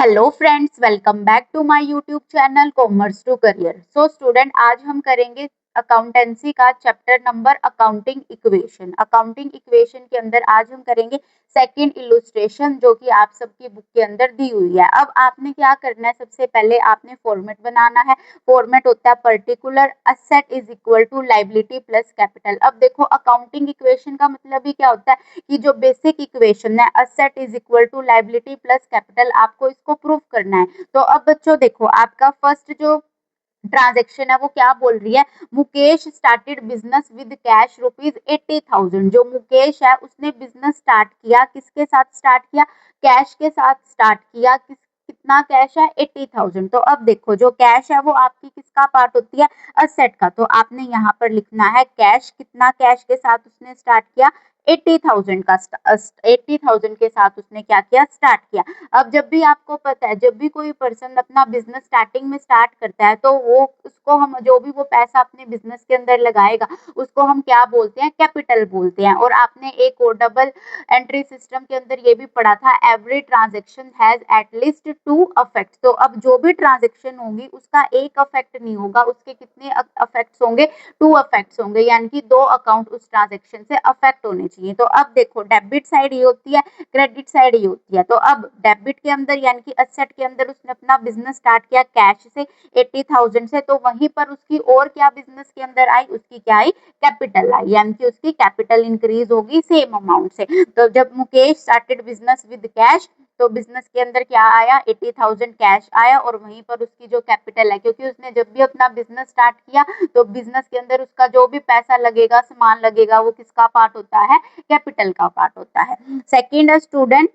Hello friends, welcome back to my YouTube channel commerce to career. So student, आज हम करेंगे accountancy का chapter number accounting equation. Accounting equation के अंदर आज हम करेंगे सेकंड इलुस्ट्रेशन, जो कि आप सबकी बुक के अंदर दी हुई है। अब आपने क्या करना है, सबसे पहले आपने फॉर्मेट बनाना है। फॉर्मेट होता है particular asset is equal to liability plus capital. अब देखो, अकाउंटिंग इक्वेशन का मतलब ही क्या होता है कि जो बेसिक इक्वेशन है asset is equal to liability plus capital, आपको इसको प्रूफ करना है। तो अब बच्चों देखो, आपका फर्स्ट जो ट्रांजेक्शन है वो क्या बोल रही है, Mukesh started business with cash ₹80,000। जो मुकेश है उसने बिजनेस स्टार्ट किया, किसके साथ स्टार्ट किया, कैश के साथ स्टार्ट किया। कितना कैश है, 80,000। तो अब देखो, जो कैश है वो आपकी किसका पार्ट होती है, असेट का। तो आपने यहाँ पर लिखना है कैश, कितना कैश के साथ उसने स्टार्ट किया, 80,000 का 80,000 के साथ उसने क्या किया, स्टार्ट किया। अब जब भी आपको पता है, जब भी कोई पर्सन अपना बिजनेस स्टार्टिंग में स्टार्ट करता है, तो वो उसको हम जो भी वो पैसा अपने बिजनेस के अंदर लगाएगा उसको हम क्या बोलते हैं, कैपिटल बोलते हैं। और आपने एक और डबल एंट्री सिस्टम के अंदर ये भी पढ़ा था, every transaction has at least to affect. तो अब जो भी ट्रांजेक्शन होगी उसका एक अफेक्ट नहीं होगा, उसके कितने अफेक्ट्स होंगे, टू अफेक्ट्स होंगे, यानी कि दो अकाउंट उस ट्रांजेक्शन से अफेक्ट होने चाहिए। तो अब देखो, डेबिट साइड ये होती है, क्रेडिट साइड ये होती है। तो अब डेबिट के अंदर यानी कि असेट के अंदर उसने अपना बिजनेस स्टार्ट किया कैश से 80,000 से, तो वहीं पर उसकी और क्या बिजनेस के अंदर आई, उसकी क्या आई, कैपिटल आई, यानी कि उसकी कैपिटल इंक्रीज होगी सेम अमाउंट से। तो जब Mukesh started business with cash, तो बिजनेस के अंदर क्या आया, 80,000 कैश आया, और वहीं पर उसकी जो कैपिटल है, क्योंकि उसने जब भी अपना बिजनेस स्टार्ट किया तो बिजनेस के अंदर उसका जो भी पैसा लगेगा, सामान लगेगा, वो किसका पार्ट होता है, कैपिटल का पार्ट होता है। सेकंड स्टूडेंट,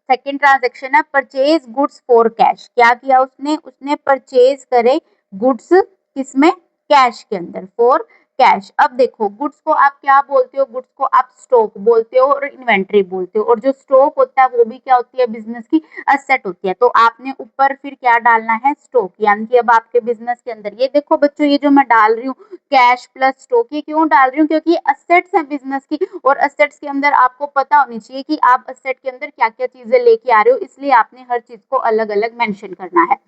सेकंड ट्रांजेक्शन है परचेज गुड्स फॉर कैश। क्या किया उसने, उसने परचेज करे गुड्स, किसमें, कैश के अंदर, फॉर कैश। अब देखो, गुड्स को आप क्या बोलते हो, गुड्स को आप स्टॉक बोलते हो और इन्वेंट्री बोलते हो। और जो स्टॉक होता है वो भी क्या होती है, बिजनेस की असेट होती है। तो आपने ऊपर फिर क्या डालना है, स्टॉक। यानी कि अब आपके बिजनेस के अंदर ये देखो बच्चों, ये जो मैं डाल रही हूँ कैश प्लस स्टॉक, ये क्यों डाल रही हूँ, क्योंकि असेट्स है बिजनेस की, और असेट्स के अंदर आपको पता होनी चाहिए कि आप असेट के अंदर क्या क्या चीजें लेके आ रहे हो, इसलिए आपने हर चीज को अलग अलग मेंशन करना है।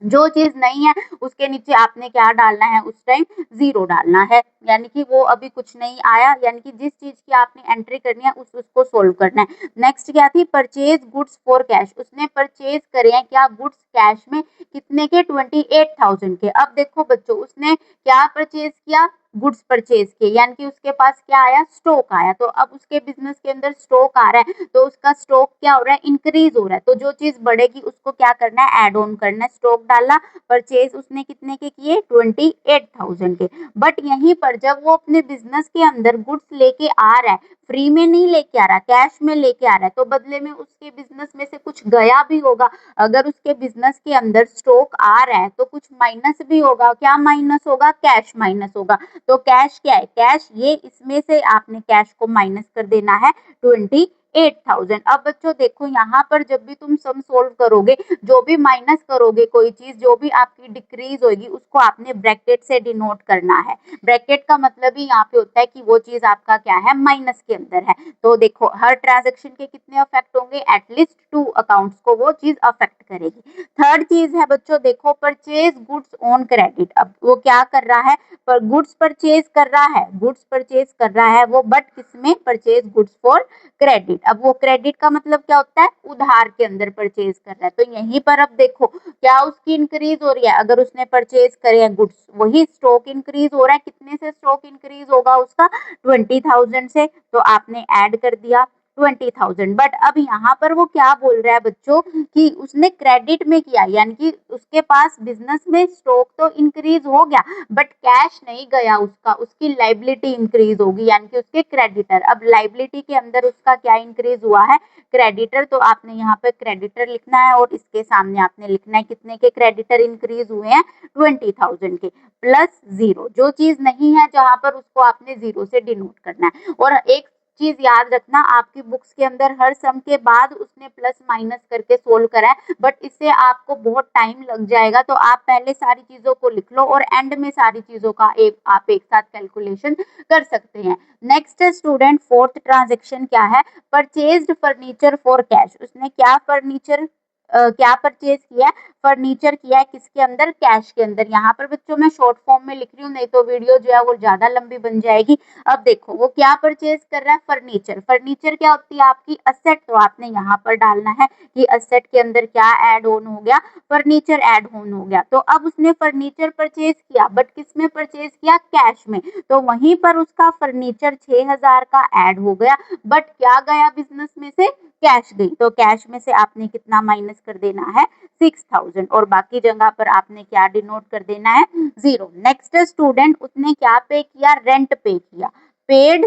जो चीज नहीं है उसके नीचे आपने क्या डालना है, उस टाइम जीरो डालना है, यानी कि वो अभी कुछ नहीं आया, यानी कि जिस चीज की आपने एंट्री करनी है उसको सोल्व करना है। नेक्स्ट क्या थी, परचेज गुड्स फॉर कैश। उसने परचेज करे हैं क्या, गुड्स कैश में, कितने के, 28,000 के। अब देखो बच्चों, उसने क्या परचेज किया, गुड्स परचेज किए, यानी कि उसके पास क्या आया, स्टॉक आया। तो अब उसके बिजनेस के अंदर स्टॉक आ रहा है, तो उसका स्टॉक क्या हो रहा है, इंक्रीज हो रहा है। तो जो चीज बढ़ेगी उसको क्या करना है, एड ऑन करना है, स्टॉक डाला, परचेज उसने कितने के किए, 28,000 के। बट यहीं पर जब वो अपने बिजनेस के अंदर गुड्स लेके आ रहा है, फ्री में नहीं लेके आ रहा, कैश में लेके आ रहा है, तो बदले में उसके बिजनेस में से कुछ गया भी होगा। अगर उसके बिजनेस के अंदर स्टॉक आ रहा है तो कुछ माइनस भी होगा, क्या माइनस होगा, कैश माइनस होगा। तो कैश क्या है, कैश ये, इसमें से आपने कैश को माइनस कर देना है 28,000। अब बच्चों देखो, यहाँ पर जब भी तुम सम सोल्व करोगे, जो भी माइनस करोगे कोई चीज, जो भी आपकी डिक्रीज होगी, उसको आपने ब्रैकेट से डिनोट करना है। ब्रैकेट का मतलब ही यहाँ पे होता है कि वो चीज आपका क्या है, माइनस के अंदर है। तो देखो, हर ट्रांजेक्शन के कितने अफेक्ट होंगे, एटलीस्ट टू अकाउंट्स को वो चीज अफेक्ट करेगी। थर्ड चीज है बच्चों, देखो परचेज गुड्स ऑन क्रेडिट। अब वो क्या कर रहा है, पर गुड्स परचेज कर रहा है, गुड्स परचेज कर रहा है वो, बट किसमें, परचेज गुड्स फॉर क्रेडिट। अब वो क्रेडिट का मतलब क्या होता है, उधार के अंदर परचेज कर रहा है। तो यहीं पर अब देखो क्या उसकी इंक्रीज हो रही है, अगर उसने परचेज करे हैं गुड्स, वही स्टॉक इंक्रीज हो रहा है, कितने से स्टॉक इंक्रीज होगा उसका, 20,000 से। तो आपने ऐड कर दिया 20,000। बट अब यहाँ पर वो क्या बोल रहा है बच्चों, कि उसने क्रेडिट में किया, यानी कि उसके पास बिजनेस में स्टॉक तो इंक्रीज हो गया, बट कैश नहीं गया उसका, उसकी लाइबिलिटी इंक्रीज होगी, यानी कि उसके क्रेडिटर। अब लाइबिलिटी के अंदर उसका क्या इंक्रीज हुआ है, क्रेडिटर। तो आपने यहाँ पे क्रेडिटर लिखना है, और इसके सामने आपने लिखना है कितने के क्रेडिटर इंक्रीज हुए हैं, 20,000 के, प्लस जीरो। जो चीज नहीं है जहां पर, उसको आपने जीरो से डिनोट करना है। और एक चीज याद रखना, आपकी बुक्स के अंदर हर सम के बाद उसने प्लस माइनस करके सोल्व करा है, बट इससे आपको बहुत टाइम लग जाएगा। तो आप पहले सारी चीजों को लिख लो, और एंड में सारी चीजों का आप एक साथ कैलकुलेशन कर सकते हैं। नेक्स्ट स्टूडेंट, फोर्थ ट्रांजेक्शन क्या है, परचेज्ड फर्नीचर फॉर कैश। उसने क्या फर्नीचर क्या परचेज किया है, फर्नीचर किया है, किसके अंदर, कैश के अंदर। यहाँ पर बच्चों मैं शॉर्ट फॉर्म में लिख रही हूँ, नहीं तो वीडियो जो है वो ज्यादा लंबी बन जाएगी। अब देखो वो क्या परचेज कर रहा है, फर्नीचर। फर्नीचर क्या होती है आपकी, असेट, तो आपने यहाँ पर डालना है कि असेट के अंदर क्या ऐड ऑन हो गया, फर्नीचर ऐड ऑन हो गया। तो अब उसने फर्नीचर परचेज किया, बट किस में परचेज किया, कैश में, तो वहीं पर उसका फर्नीचर 6000 का ऐड हो गया, बट क्या गया बिजनेस में से, कैश गई। तो कैश में से आपने कितना माइनस कर देना है, 6000, और बाकी जगह पर आपने क्या डिनोट कर देना है, 0। नेक्स्ट स्टूडेंट, उसने क्या पे किया, रेंट पे किया, पेड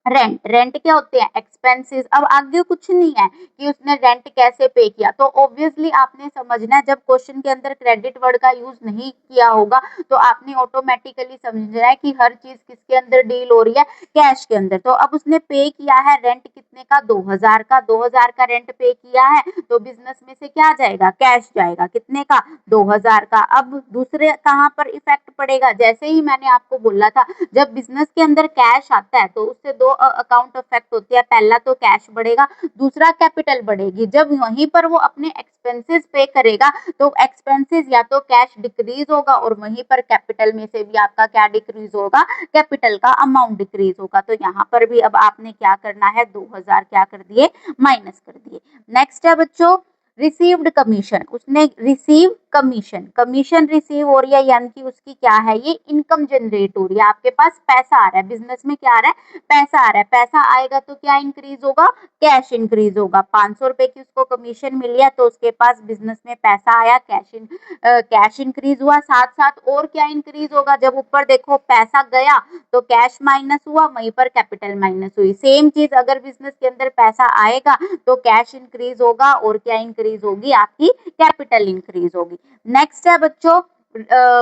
रेंट। रेंट क्या होते हैं, एक्सपेंसेस। अब आगे कुछ नहीं है कि उसने रेंट कैसे पे किया, तो ऑब्वियसली आपने समझना है, जब क्वेश्चन के अंदर क्रेडिट वर्ड का यूज नहीं किया होगा तो आपने ऑटोमेटिकली समझना है कि हर चीज किसके अंदर डील हो रही है, कैश के अंदर। तो अब उसने पे किया है रेंट कितने का, 2000 का, 2000 का रेंट पे किया है, तो बिजनेस में से क्या जाएगा, कैश जाएगा, कितने का, 2000 का। अब दूसरे कहाँ पर इफेक्ट पड़ेगा, जैसे ही मैंने आपको बोला था, जब बिजनेस के अंदर कैश आता है तो उससे दो अकाउंट अफेक्ट होते हैं, पहला तो कैश बढ़ेगा, दूसरा कैपिटल बढ़ेगी। जब वहीं पर वो अपने एक्सपेंसेस पे करेगा तो एक्सपेंसेस या तो कैश डिक्रीज होगा, और वहीं पर कैपिटल में से भी आपका क्या डिक्रीज होगा, कैपिटल का अमाउंट डिक्रीज होगा। तो यहाँ पर भी अब आपने क्या करना है, 2000 क्या कर दिए, माइनस कर दिए। नेक्स्ट है बच्चों, रिसीव्ड कमीशन। उसने रिसीव कमीशन, कमीशन रिसीव हो रही है, यानी कि उसकी क्या है, ये इनकम जनरेट हो रही है, आपके पास पैसा आ रहा है, बिजनेस में क्या आ रहा है, पैसा आ रहा है। पैसा आएगा तो क्या इंक्रीज होगा, कैश इंक्रीज होगा। 500 रुपए की उसको कमीशन मिली है तो उसके पास बिजनेस में पैसा आया, कैश इंक्रीज हुआ। साथ साथ और क्या इंक्रीज होगा, जब ऊपर देखो पैसा गया तो कैश माइनस हुआ, वहीं पर कैपिटल माइनस हुई। सेम चीज अगर बिजनेस के अंदर पैसा आएगा तो कैश इंक्रीज होगा, और क्या इंक्रीज होगी, आपकी कैपिटल इंक्रीज होगी। नेक्स्ट है बच्चों,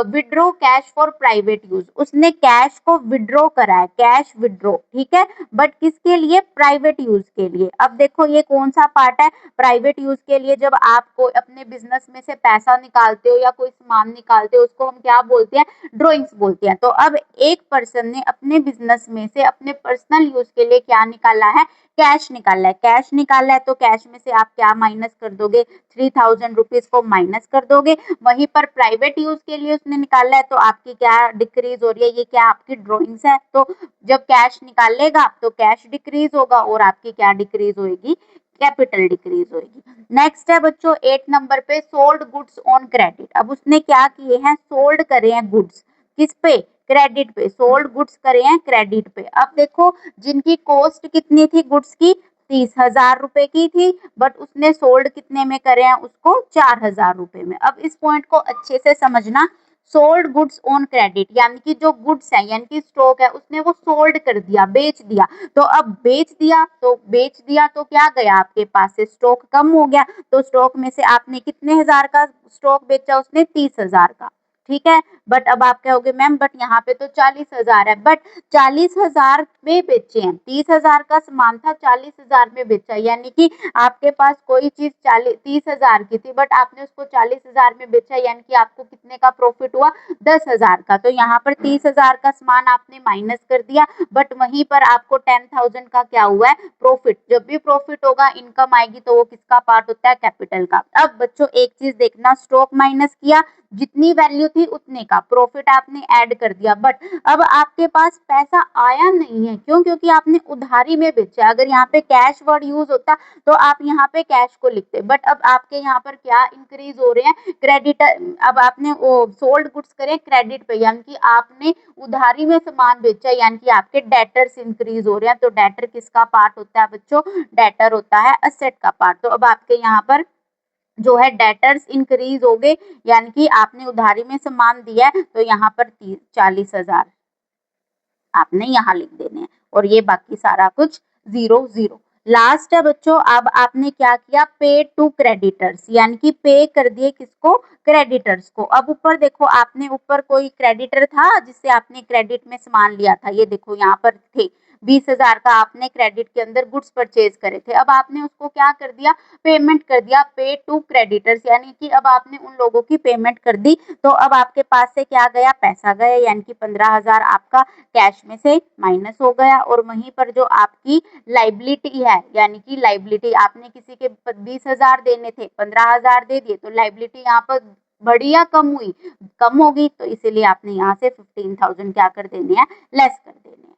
withdraw cash for private use. उसने कैश को विड्रॉ करा है, कैश विड्रॉ, ठीक है, बट किसके लिए, प्राइवेट यूज के लिए। अब देखो ये कौन सा पार्ट है, प्राइवेट यूज के लिए। जब आप को अपने बिजनेस में से पैसा निकालते हो या कोई सामान निकालते हो, उसको हम क्या बोलते हैं, ड्रॉइंग्स बोलते हैं। तो अब एक पर्सन ने अपने बिजनेस में से अपने पर्सनल यूज के लिए क्या निकाला है, कैश निकाला है। कैश निकाला है तो कैश में से आप क्या माइनस कर दोगे, 3000 रुपीज को माइनस कर दोगे। वहीं पर प्राइवेट यूज के लिए उसने निकाला है तो आपकी क्या डिक्रीज हो रही है, ये क्या आपकी ड्रॉइंग्स है। तो जब कैश निकालेगा तो कैश डिक्रीज होगा, और आपकी क्या डिक्रीज होगी, कैपिटल डिक्रीज होगी। नेक्स्ट है बच्चों 8 नंबर पे, सोल्ड गुड्स ऑन क्रेडिट। अब उसने क्या किए हैं, सोल्ड करे हैं गुड्स, किस पे, क्रेडिट पे, सोल्ड गुड्स करे हैं क्रेडिट पे। अब देखो जिनकी कॉस्ट कितनी थी गुड्स की, 30,000 रुपए की थी, बट उसने सोल्ड कितने में करे हैं, उसको 4,000 रुपए में। अब इस पॉइंट को अच्छे से समझना, सोल्ड गुड्स ऑन क्रेडिट, यानी कि जो गुड्स है यानी कि स्टॉक है, उसने वो सोल्ड कर दिया, बेच दिया। तो अब बेच दिया तो क्या गया, आपके पास से स्टॉक कम हो गया। तो स्टॉक में से आपने कितने हजार का स्टॉक बेचा, उसने 30,000 का, ठीक है। बट अब आप कहोगे मैम बट यहाँ पे तो 40,000 है, बट 40,000 में बेचे हैं, 30,000 का सामान था, 40,000 में बेचा, यानी कि आपके पास कोई चीज 30,000 की थी बट आपने उसको 40,000 में बेचा, यानी कि आपको कितने का प्रॉफिट हुआ, 10,000 का। तो यहाँ पर 30,000 का सामान आपने माइनस कर दिया, बट वहीं पर आपको 10,000 का क्या हुआ है, प्रॉफिट। जब भी प्रॉफिट होगा, इनकम आएगी, तो वो किसका पार्ट होता है, कैपिटल का। अब बच्चों एक चीज देखना, स्टॉक माइनस किया, जितनी वैल्यू थी उतने का प्रॉफिट आपने ऐड कर दिया, बट अब आपके पास पैसा आया नहीं है, क्यों, क्योंकि आपने उधारी में बेचा। अगर यहाँ पे कैश वर्ड यूज होता तो आप यहाँ पे कैश को लिखते, बट अब आपके यहाँ पर क्या इंक्रीज हो रहे हैं, क्रेडिट। अब आपने सोल्ड गुड्स करे क्रेडिट पे, यानी कि आपने उधारी में सामान बेचा, यानी कि आपके डेटर्स इंक्रीज हो रहे हैं। तो डेटर किसका पार्ट होता है बच्चों, डेटर होता है असेट का पार्ट। तो अब आपके यहाँ पर जो है डेटर्स इंक्रीज हो गए, यानी कि आपने उधारी में सामान दिया है, तो यहाँ पर 40,000 आपने यहाँ लिख देने हैं, और ये बाकी सारा कुछ 0 0। लास्ट है बच्चों, अब आपने क्या किया, पे टू क्रेडिटर्स, यानी कि पे कर दिए किसको, क्रेडिटर्स को। अब ऊपर देखो, आपने ऊपर कोई क्रेडिटर था जिससे आपने क्रेडिट में सामान लिया था, ये देखो यहाँ पर थे, 20,000 का आपने क्रेडिट के अंदर गुड्स परचेज करे थे। अब आपने उसको क्या कर दिया, पेमेंट कर दिया, पे टू क्रेडिटर्स, यानी कि अब आपने उन लोगों की पेमेंट कर दी। तो अब आपके पास से क्या गया, पैसा गया, यानी कि 15,000 आपका कैश में से माइनस हो गया। और वहीं पर जो आपकी लाइबिलिटी है, यानी कि लाइबिलिटी आपने किसी के 20,000 देने थे, 15,000 दे दिए, तो लाइबिलिटी यहाँ पर बढ़ी या कम हुई, कम होगी, तो इसीलिए आपने यहाँ से 15,000 क्या कर देने हैं, लेस कर देने हैं।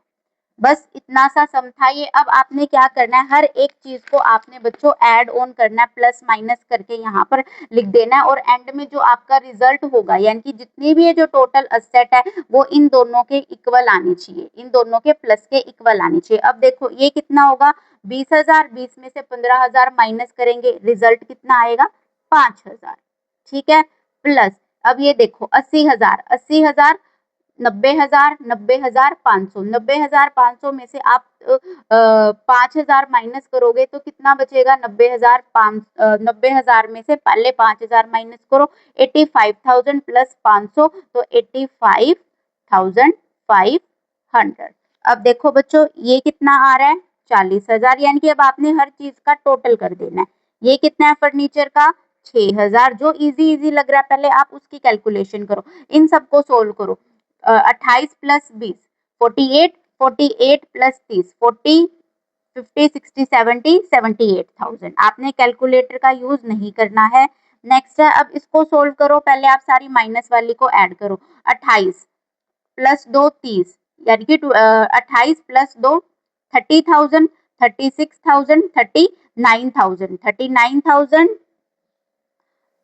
बस इतना सा सम था ये। अब आपने क्या करना है, हर एक चीज को आपने बच्चों ऐड ऑन करना है, प्लस माइनस करके यहाँ पर लिख देना है। और एंड में जो आपका रिजल्ट होगा, यानी कि जितनी भी ये जो टोटल असेट है वो इन दोनों के इक्वल आनी चाहिए, इन दोनों के प्लस के इक्वल आनी चाहिए। अब देखो ये कितना होगा, 20,000, 20 में से 15,000 माइनस करेंगे, रिजल्ट कितना आएगा, 5,000। ठीक है, प्लस अब ये देखो 80,000, 80,000, 90,000, 90,500, 90,500 में से आप 5,000 माइनस करोगे तो कितना बचेगा, 90,000 में से पहले 5,000 माइनस करो, 85,000 प्लस 500, तो 85,500। अब देखो बच्चों ये कितना आ रहा है, 40,000, यानी कि अब आपने हर चीज का टोटल कर देना है। ये कितना है फर्नीचर का, 6,000। जो इजी इजी लग रहा है पहले आप उसकी कैलकुलेशन करो, इन सबको सोल्व करो। 28 प्लस 20, 48, 48 प्लस 30, 40, 50, 60, 70, 78,000। आपने कैलकुलेटर का यूज नहीं करना है। नेक्स्ट है, अब इसको सोल्व करो, पहले आप सारी माइनस वाली को ऐड करो। 28 प्लस 2 30, यानी कि 28 प्लस 2 30,000, 36,000, 39,000, 39,000,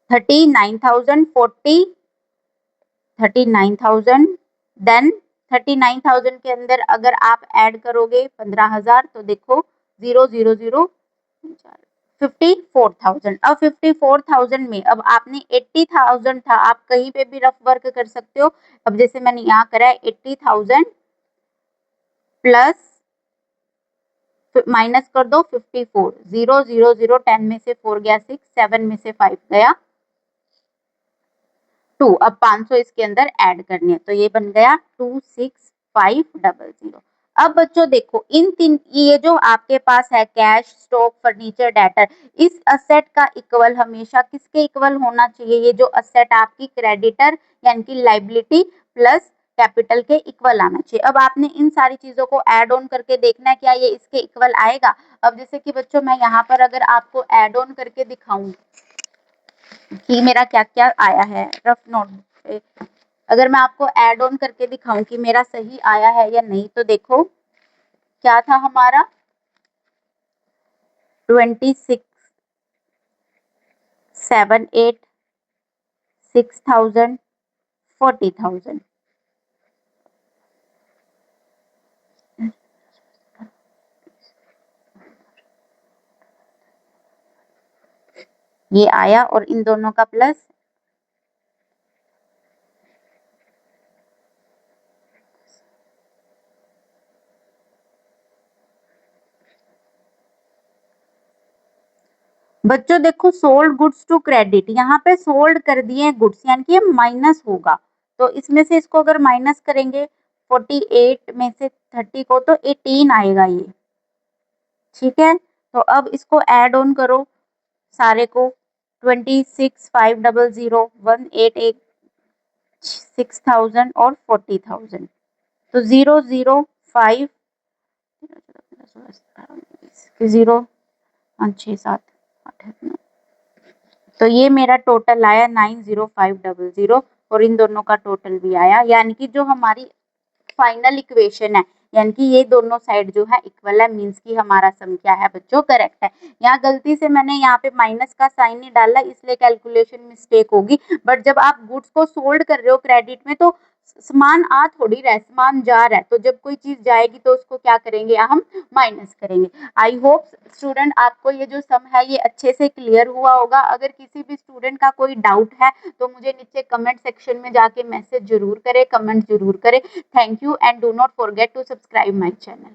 39,000, 40, 39,000, देन 39,000 के अंदर अगर आप ऐड करोगे 15,000 तो देखो 000 54,000। अब 54,000 में अब आपने 80,000 था, आप कहीं पे भी रफ वर्क कर सकते हो। अब जैसे मैंने यहाँ करा है 80,000 प्लस माइनस कर दो 54, 000, 10 में से 4 गया 6, 7 में से 5 गया 2। अब 500 इसके अंदर ऐड करने हैं, तो ये बन गया 26,500। अब बच्चों देखो इन तीन, ये जो आपके पास है कैश, स्टॉक, फर्नीचर, डेटर, इस असेट का इक्वल हमेशा किसके इक्वल होना चाहिए, ये जो असेट आपकी क्रेडिटर यानी कि लाइबिलिटी प्लस कैपिटल के इक्वल आना चाहिए। अब आपने इन सारी चीजों को ऐड ऑन करके देखना है क्या ये इसके इक्वल आएगा। अब जैसे कि बच्चों मैं यहाँ पर अगर आपको ऐड ऑन करके दिखाऊं कि मेरा क्या क्या आया है रफ नोट पे, अगर मैं आपको ऐड ऑन करके दिखाऊं कि मेरा सही आया है या नहीं, तो देखो क्या था हमारा 26, 7, 8, 6,000, 40,000। ये आया और इन दोनों का प्लस बच्चों देखो सोल्ड गुड्स टू क्रेडिट, यहाँ पे सोल्ड कर दिए गुड्स यानी कि ये माइनस होगा, तो इसमें से इसको अगर माइनस करेंगे 48 में से 30 को तो 18 आएगा ये। ठीक है, तो अब इसको ऐड ऑन करो सारे को, 26,500, 188, 6,000 और 40,000, तो 005 0 5 6 7 8 9, तो ये मेरा टोटल आया 90500 और इन दोनों का टोटल भी आया, यानी कि जो हमारी फाइनल इक्वेशन है, यानी कि ये दोनों साइड जो है इक्वल है, मींस कि हमारा सम क्या है बच्चों, करेक्ट है। यहाँ गलती से मैंने यहाँ पे माइनस का साइन नहीं डाला इसलिए कैलकुलेशन मिस्टेक होगी, बट जब आप गुड्स को सोल्ड कर रहे हो क्रेडिट में तो सामान आ थोड़ी रहा है, सामान जा रहा है, तो जब कोई चीज जाएगी तो उसको क्या करेंगे हम, माइनस करेंगे। आई होप स्टूडेंट आपको ये जो सम है ये अच्छे से क्लियर हुआ होगा। अगर किसी भी स्टूडेंट का कोई डाउट है तो मुझे नीचे कमेंट सेक्शन में जाके मैसेज जरूर करें, कमेंट जरूर करें। Thank you and do not forget to subscribe my channel.